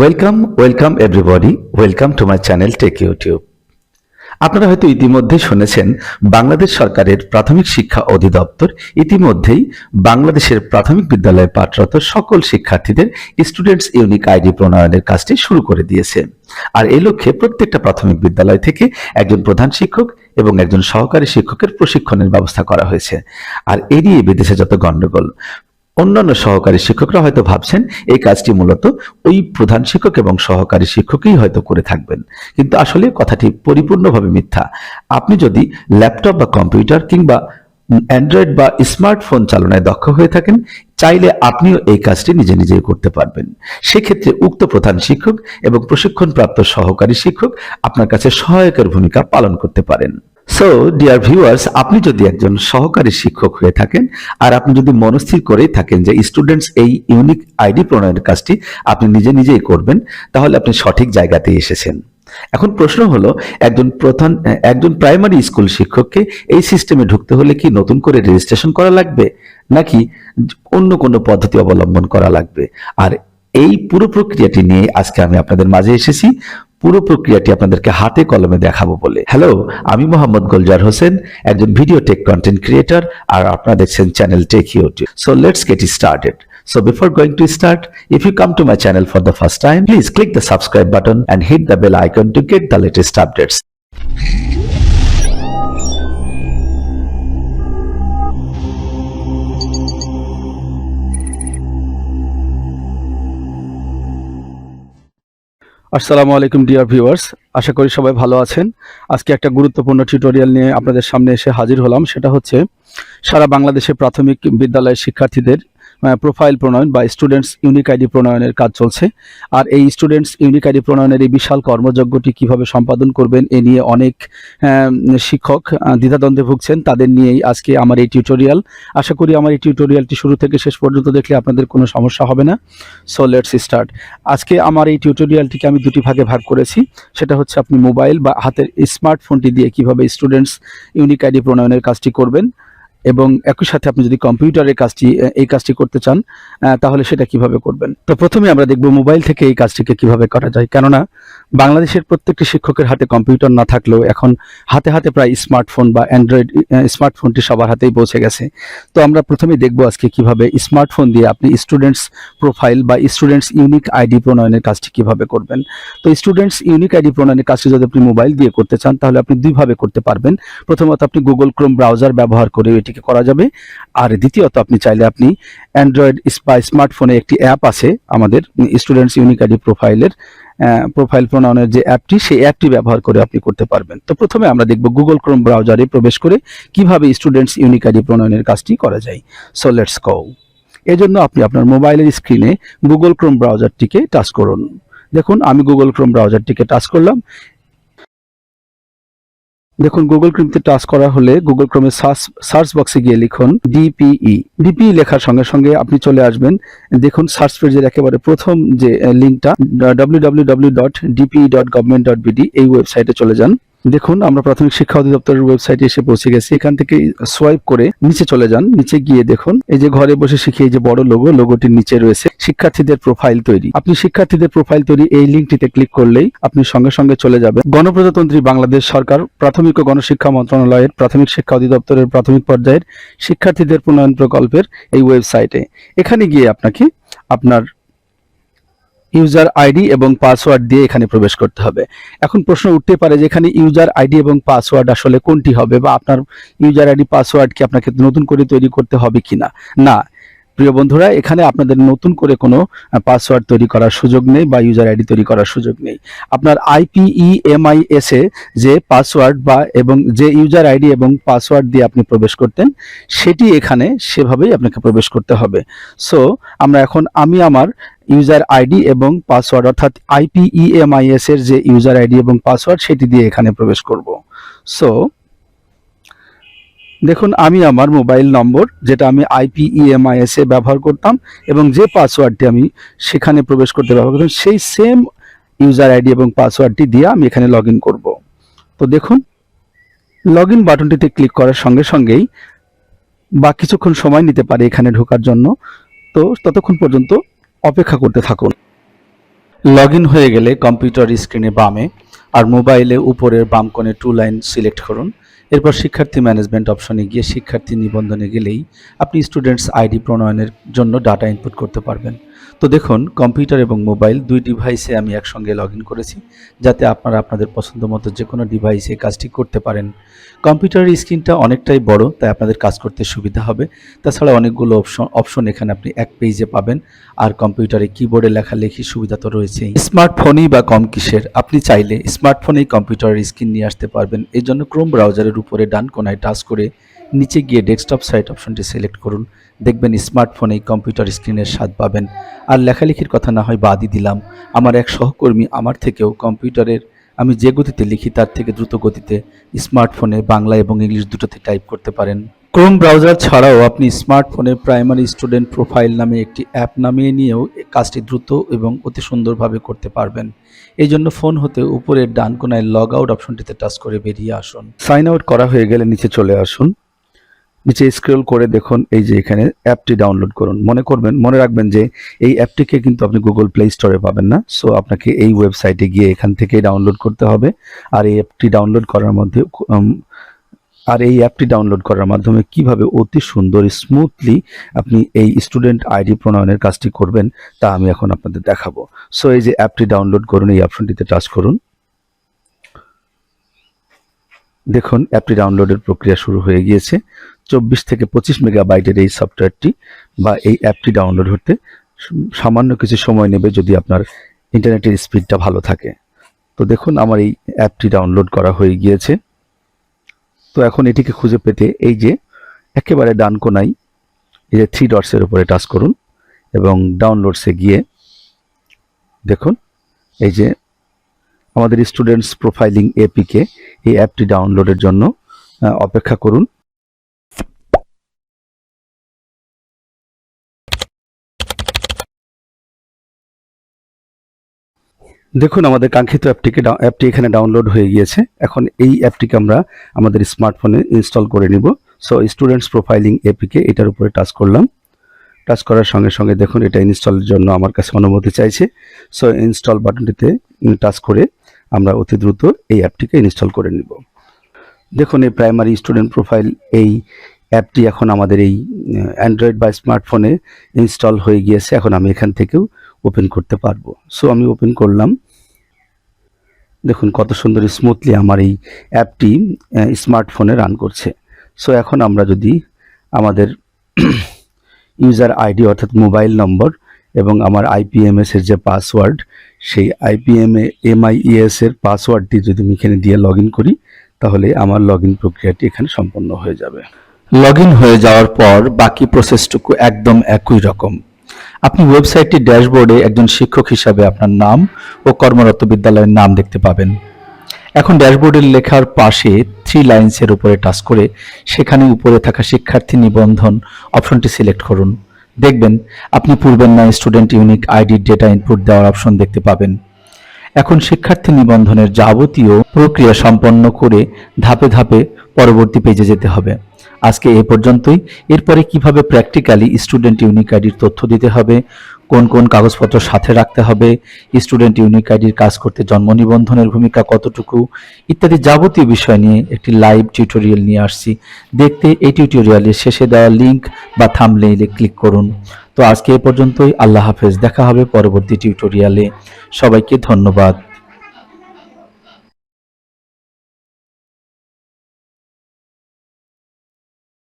Welcome everybody, welcome to my channel TechYouTube। আপনারা হয়তো ইতিমধ্যে শুনেছেন বাংলাদেশ সরকারের প্রাথমিক শিক্ষা অধিদপ্তর ইতিমধ্যেই বাংলাদেশের প্রাথমিক বিদ্যালয়ে পাঠরত সকল শিক্ষার্থীদের স্টুডেন্টস ইউনিক আইডি প্রণয়নের কাজটি শুরু করে দিয়েছে। আর এই লক্ষ্যে প্রত্যেকটা প্রাথমিক বিদ্যালয় থেকে একজন প্রধান শিক্ষক এবং একজন সহকারী শিক্ষকের প্রশিক্ষণের ব্যবস্থা করা হয়েছে। আর এড়িয়ে বিদেশে যত গণ্ডগোল, অন্যান্য সহকারী শিক্ষকরা হয়তো ভাবছেন এই কাজটি মূলত ওই প্রধান শিক্ষক এবং সহকারী শিক্ষকই হয়তো করে থাকবেন, কিন্তু আসলে কথাটি পরিপূর্ণভাবে মিথ্যা। আপনি যদি ল্যাপটপ বা কম্পিউটার কিংবা অ্যান্ড্রয়েড বা স্মার্টফোন চালনায় দক্ষ হয়ে থাকেন, চাইলে আপনিও এই কাজটি নিজে নিজেই করতে পারবেন। সেক্ষেত্রে উক্ত প্রধান শিক্ষক এবং প্রশিক্ষণপ্রাপ্ত সহকারী শিক্ষক আপনার কাছে সহায়কের ভূমিকা পালন করতে পারেন। সো ডিয়ার ভিউয়ার্স, আপনি যদি একজন সহকারী শিক্ষক হয়ে থাকেন আর আপনি যদি মনস্থির করেই থাকেন যে স্টুডেন্টস এই ইউনিক আইডি প্রণয়নের কাজটি আপনি নিজে নিজেই করবেন, তাহলে আপনি সঠিক জায়গাতেই এসেছেন। এখন প্রশ্ন হলো, একজন প্রাইমারি স্কুল শিক্ষককে এই সিস্টেমে ঢুকতে হলে কি নতুন করে রেজিস্ট্রেশন করা লাগবে, নাকি অন্য কোনো পদ্ধতি অবলম্বন করা লাগবে? আর এই পুরো প্রক্রিয়াটি নিয়ে আজকে আমি আপনাদের মাঝে এসেছি, পুরো প্রক্রিয়াটি আপনাদেরকে হাতে কলমে দেখাবো বলে। হ্যালো, আমি মোহাম্মদ গোলজার হোসেন, একজন ভিডিও টেক কন্টেন্ট ক্রিয়েটর, আর আপনারা দেখছেন channel TechYouTube। So let's get started. So before going to start, if you come to my channel for the first time, please click the subscribe button and hit the bell icon to get the latest updates. আসসালামু আলাইকুম dear viewers, আশা করি সবাই ভালো আছেন। আজকে একটা গুরুত্বপূর্ণ tutorial নিয়ে আপনাদের সামনে এসে হাজির হলাম। সেটা হচ্ছে সারা বাংলাদেশে প্রাথমিক বিদ্যালয়ের শিক্ষার্থীদের প্রোফাইল প্রণয়ন বা স্টুডেন্টস ইউনিক আইডি প্রণয়নের কাজ চলছে। আর এই স্টুডেন্টস ইউনিক আইডি প্রণয়নের এই বিশাল কর্মযজ্ঞটি কিভাবে সম্পাদন করবেন এ নিয়ে অনেক শিক্ষক দ্বিধাদ্বন্দ্বে ভুগছেন। তাদের নিয়েই আজকে আমার এই টিউটোরিয়াল। আশা করি আমার এই টিউটোরিয়ালটি শুরু থেকে শেষ পর্যন্ত দেখলে আপনাদের কোনো সমস্যা হবে না। So let's start. আজকে আমার এই টিউটোরিয়ালটিকে আমি দুটি ভাগে ভাগ করেছি। সেটা হচ্ছে আপনি মোবাইল বা হাতের স্মার্টফোনটি দিয়ে কিভাবে স্টুডেন্টস ইউনিক আইডি প্রণয়নের কাজটি করবেন, এবং একই সাথে আপনি যদি কম্পিউটারের এই কাজটি করতে চান তাহলে সেটা কিভাবে করবেন। তো প্রথমে আমরা দেখব মোবাইল থেকে এই কাজটিকে কিভাবে করা যায়। কেননা বাংলাদেশের প্রত্যেকটি শিক্ষকের হাতে কম্পিউটার না থাকলেও এখন হাতে হাতে প্রায় স্মার্টফোন বা অ্যান্ড্রয়েড স্মার্টফোনটি সবার হাতেই পৌঁছে গেছে। তো আমরা প্রথমে দেখব আজকে কিভাবে স্মার্টফোন দিয়ে আপনি স্টুডেন্টস প্রোফাইল বা স্টুডেন্টস ইউনিক আইডি প্রণয়নের কাজটি কিভাবে করবেন। তো স্টুডেন্টস ইউনিক আইডি প্রণয়নের কাজটি যদি আপনি মোবাইল দিয়ে করতে চান তাহলে আপনি দুইভাবে করতে পারবেন। প্রথমত আপনি গুগল ক্রোম ব্রাউজার ব্যবহার করে এটিকে করা যাবে, আর দ্বিতীয়ত আপনি চাইলে আপনি অ্যান্ড্রয়েড বা স্মার্টফোনে একটি অ্যাপ আছে আমাদের স্টুডেন্টস ইউনিক আইডি প্রোফাইল প্রণয়নের যে অ্যাপটি, সেই অ্যাপটি ব্যবহার করে আপনি করতে পারবেন। তো প্রথমে আমরা দেখব গুগল ক্রোম ব্রাউজারে প্রবেশ করে কিভাবে স্টুডেন্টস ইউনিক আইডি প্রণয়নের কাজটি করা যায়। So let's go. এজন্য আপনি আপনার মোবাইলের স্ক্রিনে গুগল ক্রোম ব্রাউজারটিকে টাচ করুন। দেখুন, আমি গুগল ক্রোম ব্রাউজারটিকে টাচ করলাম। দেখুন, গুগল ক্রোমতে টাচ করা হলে গুগল ক্রোমের সার্চ বক্সে গিয়ে লিখুন ডিপিই লেখার সঙ্গে সঙ্গে আপনি চলে আসবেন। দেখুন, সার্চ পেজের একেবারে প্রথম যে লিঙ্কটা www.dpe.government.bd, এই ওয়েবসাইটে চলে যান। দেখুন, আমরা প্রাথমিক শিক্ষা অধিদপ্তরের ওয়েবসাইটে এসে পৌঁছে গেছি। এখান থেকে সোয়াইপ করে নিচে চলে যান। নিচে গিয়ে দেখুন, এই যে ঘরে বসে শিখে এই যে বড় লোগোটির নিচে রয়েছে শিক্ষার্থীদের প্রোফাইল তৈরি। আপনি শিক্ষার্থীদের প্রোফাইল তৈরি এই লিঙ্কটিতে ক্লিক করলেই আপনি সঙ্গে সঙ্গে চলে যাবেন গণপ্রজাতন্ত্রী বাংলাদেশ সরকার প্রাথমিক ও গণশিক্ষা মন্ত্রণালয়ের প্রাথমিক শিক্ষা অধিদপ্তরের প্রাথমিক পর্যায়ের শিক্ষার্থীদের প্রণয়ন প্রকল্পের এই ওয়েবসাইটে। এখানে গিয়ে আপনাকে আপনার ইউজার আইডি এবং পাসওয়ার্ড দিয়ে এখানে প্রবেশ করতে হবে। এখন প্রশ্ন উঠতে পারে যে এখানে ইউজার আইডি এবং পাসওয়ার্ড আসলে কোনটি হবে, বা আপনার ইউজার আইডি পাসওয়ার্ড কি আপনাকে নতুন করে তৈরি করতে হবে কিনা। না প্রিয় বন্ধুরা, এখানে আপনাদের নতুন করে কোনো পাসওয়ার্ড তৈরি করার সুযোগ নেই বা ইউজার আইডি তৈরি করার সুযোগ নেই। আপনার IPEMIS এ যে পাসওয়ার্ড এবং যে ইউজার আইডি এবং পাসওয়ার্ড দিয়ে আপনি প্রবেশ করতেন, সেটি এখানে সেভাবেই আপনাকে প্রবেশ করতে হবে। সো আমি আমার ইউজার আইডি এবং পাসওয়ার্ড অর্থাৎ IPEMIS এর যে ইউজার আইডি এবং পাসওয়ার্ড সেটি দিয়ে এখানে প্রবেশ করব। সো দেখুন, আমি আমার মোবাইল নম্বর যেটা আমি IPEMIS এ ব্যবহার করতাম এবং যে পাসওয়ার্ডটি আমি সেখানে প্রবেশ করতে ব্যবহার করতাম, সেই সেম ইউজার আইডি এবং পাসওয়ার্ডটি দিয়ে আমি এখানে লগ ইন করব। তো দেখুন, লগ ইন বাটনটিতে ক্লিক করার সঙ্গে সঙ্গেই বা কিছুক্ষণ সময় নিতে পারে এখানে ঢোকার জন্য। তো ততক্ষণ পর্যন্ত অপেক্ষা করতে থাকুন। লগ ইন হয়ে গেলে কম্পিউটার স্ক্রিনে বামে আর মোবাইলে উপরের বাম কোণে 2 লাইন সিলেক্ট করুন। এরপর শিক্ষার্থী ম্যানেজমেন্ট অপশনে গিয়ে শিক্ষার্থী নিবন্ধনে গেলেই আপনি স্টুডেন্টস আইডি প্রণয়নের জন্য ডাটা ইনপুট করতে পারবেন। তো দেখুন, কম্পিউটার এবং মোবাইল দুই ডিভাইসে আমি একসঙ্গে লগ ইন করেছি, যাতে আপনারা আপনাদের পছন্দ মতো যে কোনো ডিভাইসে কাজটি করতে পারেন। কম্পিউটারের স্ক্রিনটা অনেকটাই বড়, তাই আপনাদের কাজ করতে সুবিধা হবে। তাছাড়া অনেকগুলো অপশন এখানে আপনি এক পেজে পাবেন, আর কম্পিউটারে কিবোর্ডে লেখালেখির সুবিধা তো রয়েছেই। স্মার্টফোনই বা কম কিসের, আপনি চাইলে স্মার্টফোনেই কম্পিউটারের স্ক্রিন নিয়ে আসতে পারবেন। এই জন্য ক্রোম ব্রাউজারের উপরে ডান কোনায় টাচ করে নিচে গিয়ে ডেস্কটপ সাইট অপশনটি সিলেক্ট করুন। দেখবেন স্মার্টফোনেই কম্পিউটার স্ক্রিনের স্বাদ পাবেন। আর লেখালেখির কথা না হয় বাদই দিলাম, আমার এক সহকর্মী আমার থেকেও কম্পিউটারের আমি যে গতিতে লিখি তার থেকে দ্রুত গতিতে স্মার্টফোনে বাংলা এবং ইংলিশ দুটোতে টাইপ করতে পারেন। ক্রোম ব্রাউজার ছাড়াও আপনি স্মার্টফোনে প্রাইমারি স্টুডেন্ট প্রোফাইল নামে একটি অ্যাপ নামিয়ে নিয়েও কাজটি দ্রুত এবং অতি সুন্দরভাবে করতে পারবেন। এই জন্য ফোন হতে উপরের ডান কোনায় লগ আউট অপশনটিতে টাচ করে বেরিয়ে আসুন। সাইন আউট করা হয়ে গেলে নিচে চলে আসুন। নিচে স্ক্রল করে দেখুন, এই যে এখানে অ্যাপটি ডাউনলোড করুন। মনে রাখবেন যে এই অ্যাপটিকে কিন্তু আপনি গুগল প্লে স্টোরে পাবেন না, সো আপনাকে এই ওয়েবসাইটে গিয়ে এখান থেকে ডাউনলোড করতে হবে। আর এই অ্যাপটি ডাউনলোড করার মাধ্যমে কিভাবে অতি সুন্দর স্মুথলি আপনি এই স্টুডেন্ট আইডি প্রণয়নের কাজটি করবেন তা আমি এখন আপনাদের দেখাবো। সো এই যে অ্যাপটি ডাউনলোড করুন, এই অপশনটিতে টাচ করুন। দেখুন, অ্যাপটি ডাউনলোডের প্রক্রিয়া শুরু হয়ে গিয়েছে। 24 থেকে 25 মেগাবাইটের এই সফটওয়্যারটি বা এই অ্যাপটি ডাউনলোড হতে সামান্য কিছু সময় নেবে যদি আপনার ইন্টারনেটের স্পিডটা ভালো থাকে। তো দেখুন, আমার এই অ্যাপটি ডাউনলোড করা হয়ে গিয়েছে। তো এখন এটিকে খুঁজে পেতে এই যে একেবারে ডান কোনায় এই যে 3 ডটসের উপরে টাচ করুন এবং ডাউনলোডসে গিয়ে দেখুন, এই যে আমাদের স্টুডেন্টস প্রোফাইলিং এপিকে, এই অ্যাপটি ডাউনলোডের জন্য অপেক্ষা করুন। দেখুন, আমাদের কাঙ্ক্ষিত অ্যাপটি এখানে ডাউনলোড হয়ে গিয়েছে। এখন এই অ্যাপটিকে আমরা আমাদের স্মার্টফোনে ইনস্টল করে নিব। সো স্টুডেন্টস প্রোফাইলিং এপিকে এটার উপরে টাচ করলাম। টাচ করার সঙ্গে সঙ্গে দেখুন, এটা ইনস্টলের জন্য আমার কাছে অনুমতি চাইছে। সো ইনস্টল বাটনটিতে টাচ করে আমরা অতি দ্রুত এই অ্যাপটিকে ইনস্টল করে নিব। দেখুন, এই প্রাইমারি স্টুডেন্ট প্রোফাইল এই অ্যাপটি এখন আমাদের এই অ্যান্ড্রয়েড বা স্মার্টফোনে ইনস্টল হয়ে গিয়েছে। এখন আমি এখান থেকেও ওপেন করতে পারবো। সো আমি ওপেন করলাম। দেখুন কত সুন্দর স্মুথলি আমার এই অ্যাপটি স্মার্টফোনে রান করছে। সো এখন আমরা যদি আমাদের ইউজার আইডি অর্থাৎ মোবাইল নম্বর এবং আমার আইপিএমএস এর যে পাসওয়ার্ড, সেই IPMAIS এর পাসওয়ার্ডটি যদি আমি এখানে দিয়ে লগ ইন করি, তাহলে আমার লগ ইন প্রক্রিয়াটি এখানে সম্পন্ন হয়ে যাবে। লগ ইন হয়ে যাওয়ার পর বাকি প্রসেসটুকু একদম একই রকম। আপনি ওয়েবসাইটটির ড্যাশবোর্ডে একজন শিক্ষক হিসাবে আপনার নাম ও কর্মরত বিদ্যালয়ের নাম দেখতে পাবেন। এখন ড্যাশবোর্ডের লেখার পাশে 3 লাইনসের উপরে টাচ করে সেখানে উপরে থাকা শিক্ষার্থী নিবন্ধন অপশনটি সিলেক্ট করুন। দেখবেন আপনি পূর্বের ন্যায় student unique ID data input দেওয়ার অপশন দেখতে পাবেন। এখন শিক্ষার্থী নিবন্ধনের যাবতীয় প্রক্রিয়া সম্পন্ন করে ধাপে ধাপে পরবর্তী পেজে যেতে হবে। আজকে এ পর্যন্তই। এরপরে কিভাবে প্র্যাকটিক্যালি স্টুডেন্ট ইউনিক আইডির তথ্য দিতে হবে, কোন কোন কাগজপত্র সাথে রাখতে হবে, স্টুডেন্ট ইউনিক আইডির কাজ করতে জন্ম নিবন্ধনের ভূমিকা কতটুকু ইত্যাদি যাবতীয় বিষয় নিয়ে একটি লাইভ টিউটোরিয়াল নিয়ে আসছি। দেখতে এই টিউটোরিয়ালের শেষে দেওয়া লিংক বা থাম্বনেইলে ক্লিক করুন। তো আজকে এ পর্যন্তই। আল্লাহ হাফেজ। দেখা হবে পরবর্তী টিউটোরিয়ালে। সবাইকে ধন্যবাদ।